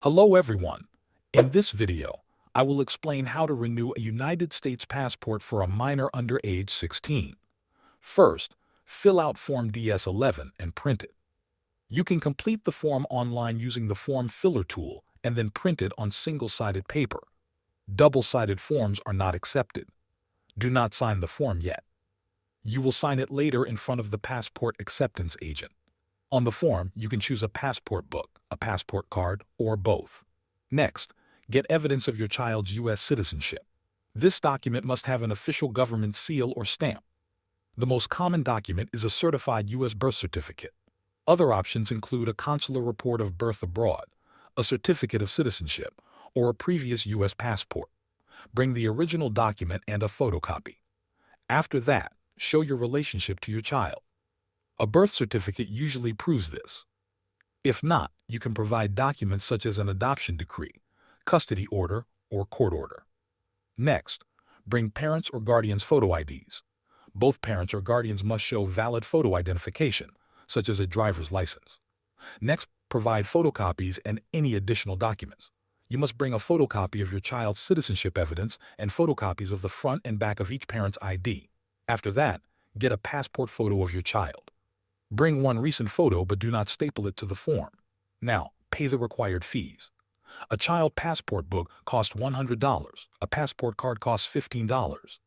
Hello everyone. In this video, I will explain how to renew a United States passport for a minor under age 16. First, fill out Form DS-11 and print it. You can complete the form online using the form filler tool and then print it on single-sided paper. Double-sided forms are not accepted. Do not sign the form yet. You will sign it later in front of the passport acceptance agent. On the form, you can choose a passport book, a passport card, or both. Next, get evidence of your child's U.S. citizenship. This document must have an official government seal or stamp. The most common document is a certified U.S. birth certificate. Other options include a consular report of birth abroad, a certificate of citizenship, or a previous U.S. passport. Bring the original document and a photocopy. After that, show your relationship to your child. A birth certificate usually proves this. If not, you can provide documents such as an adoption decree, custody order, or court order. Next, bring parents' or guardians' photo IDs. Both parents or guardians must show valid photo identification, such as a driver's license. Next, provide photocopies and any additional documents. You must bring a photocopy of your child's citizenship evidence and photocopies of the front and back of each parent's ID. After that, get a passport photo of your child. Bring one recent photo but do not staple it to the form. Now, pay the required fees. A child passport book costs $100, a passport card costs $15,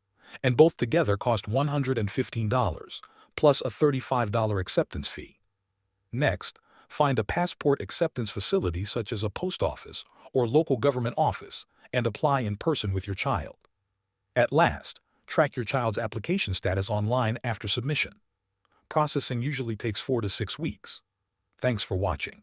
and both together cost $115, plus a $35 acceptance fee. Next, find a passport acceptance facility such as a post office or local government office and apply in person with your child. At last, track your child's application status online after submission. Processing usually takes 4 to 6 weeks. Thanks for watching.